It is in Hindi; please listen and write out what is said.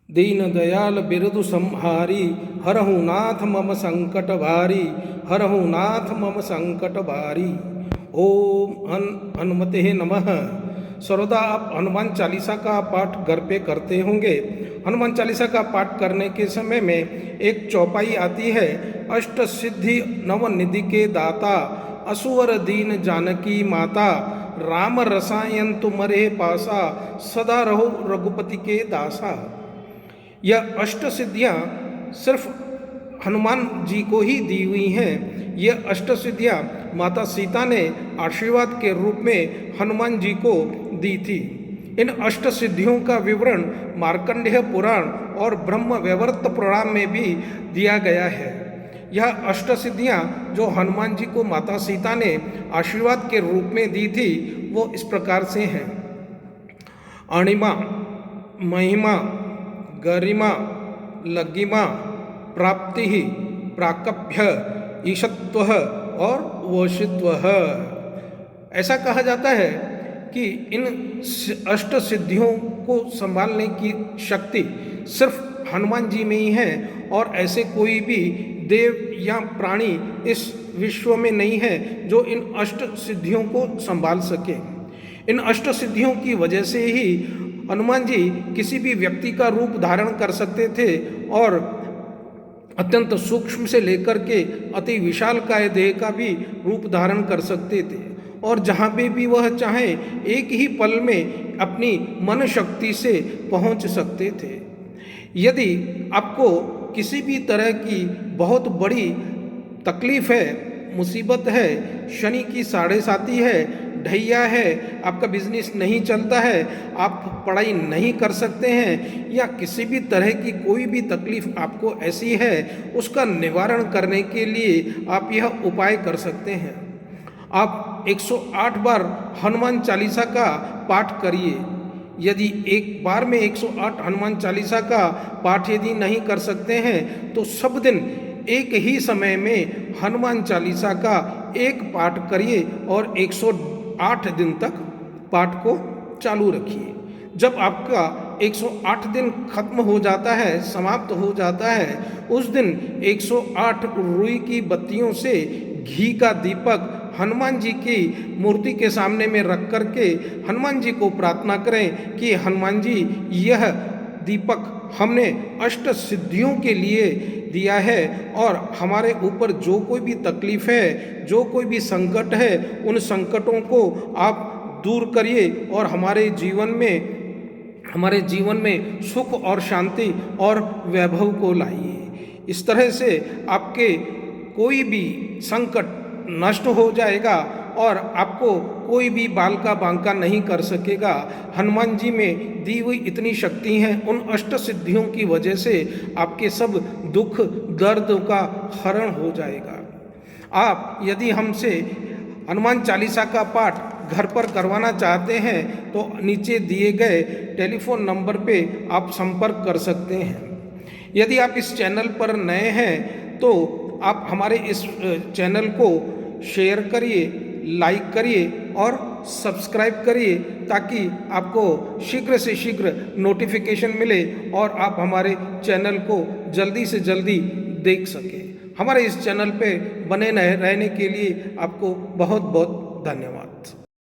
दीन दयाल बिरदु संहारी, हरहु नाथ मम संकट भारी, हरहु नाथ मम संकट भारी। ओम हनुमते नमः। सर्वदा आप हनुमान चालीसा का पाठ घर पे करते होंगे। हनुमान चालीसा का पाठ करने के समय में एक चौपाई आती है, अष्ट सिद्धि नव निधि के दाता, असुवर दीन जानकी माता, राम रसायन तुम्हारे पासा, सदा रहो रघुपति के दासा। यह अष्ट सिद्धियाँ सिर्फ हनुमान जी को ही दी हुई हैं। यह अष्ट सिद्धियाँ माता सीता ने आशीर्वाद के रूप में हनुमान जी को दी थी। इन अष्ट सिद्धियों का विवरण मार्कंडेय पुराण और ब्रह्म वैवर्त पुराण में भी दिया गया है। यह अष्ट सिद्धियाँ जो हनुमान जी को माता सीता ने आशीर्वाद के रूप में दी थी, वो इस प्रकार से हैं। अणिमा, महिमा, गरिमा, लगिमा, प्राप्ति, प्राकप्य, ईशत्व और वशित्व। ऐसा कहा जाता है कि इन अष्ट सिद्धियों को संभालने की शक्ति सिर्फ हनुमान जी में ही है और ऐसे कोई भी देव या प्राणी इस विश्व में नहीं है जो इन अष्ट सिद्धियों को संभाल सके। इन अष्ट सिद्धियों की वजह से ही हनुमान जी किसी भी व्यक्ति का रूप धारण कर सकते थे और अत्यंत सूक्ष्म से लेकर के अति विशालकाय देह का भी रूप धारण कर सकते थे और जहाँ पे भी वह चाहे एक ही पल में अपनी मन शक्ति से पहुँच सकते थे। यदि आपको किसी भी तरह की बहुत बड़ी तकलीफ है, मुसीबत है, शनि की साढ़े साती है, ढैया है, आपका बिजनेस नहीं चलता है, आप पढ़ाई नहीं कर सकते हैं या किसी भी तरह की कोई भी तकलीफ आपको ऐसी है, उसका निवारण करने के लिए आप यह उपाय कर सकते हैं। आप 108 बार हनुमान चालीसा का पाठ करिए। यदि एक बार में 108 हनुमान चालीसा का पाठ यदि नहीं कर सकते हैं तो सब दिन एक ही समय में हनुमान चालीसा का एक पाठ करिए और 108 दिन तक पाठ को चालू रखिए। जब आपका 108 दिन खत्म हो जाता है, समाप्त हो जाता है, उस दिन 108 रुई की बत्तियों से घी का दीपक हनुमान जी की मूर्ति के सामने में रख करके हनुमान जी को प्रार्थना करें कि हनुमान जी, यह दीपक हमने अष्ट सिद्धियों के लिए दिया है और हमारे ऊपर जो कोई भी तकलीफ है, जो कोई भी संकट है, उन संकटों को आप दूर करिए और हमारे जीवन में सुख और शांति और वैभव को लाइए। इस तरह से आपके कोई भी संकट नष्ट हो जाएगा और आपको कोई भी बाल का बांका नहीं कर सकेगा। हनुमान जी में दी हुई इतनी शक्ति है, उन अष्ट सिद्धियों की वजह से आपके सब दुख दर्द का हरण हो जाएगा। आप यदि हमसे हनुमान चालीसा का पाठ घर पर करवाना चाहते हैं तो नीचे दिए गए टेलीफोन नंबर पे आप संपर्क कर सकते हैं। यदि आप इस चैनल पर नए हैं तो आप हमारे इस चैनल को शेयर करिए, लाइक करिए और सब्सक्राइब करिए ताकि आपको शीघ्र से शीघ्र नोटिफिकेशन मिले और आप हमारे चैनल को जल्दी से जल्दी देख सकें। हमारे इस चैनल पे बने रहने के लिए आपको बहुत बहुत धन्यवाद।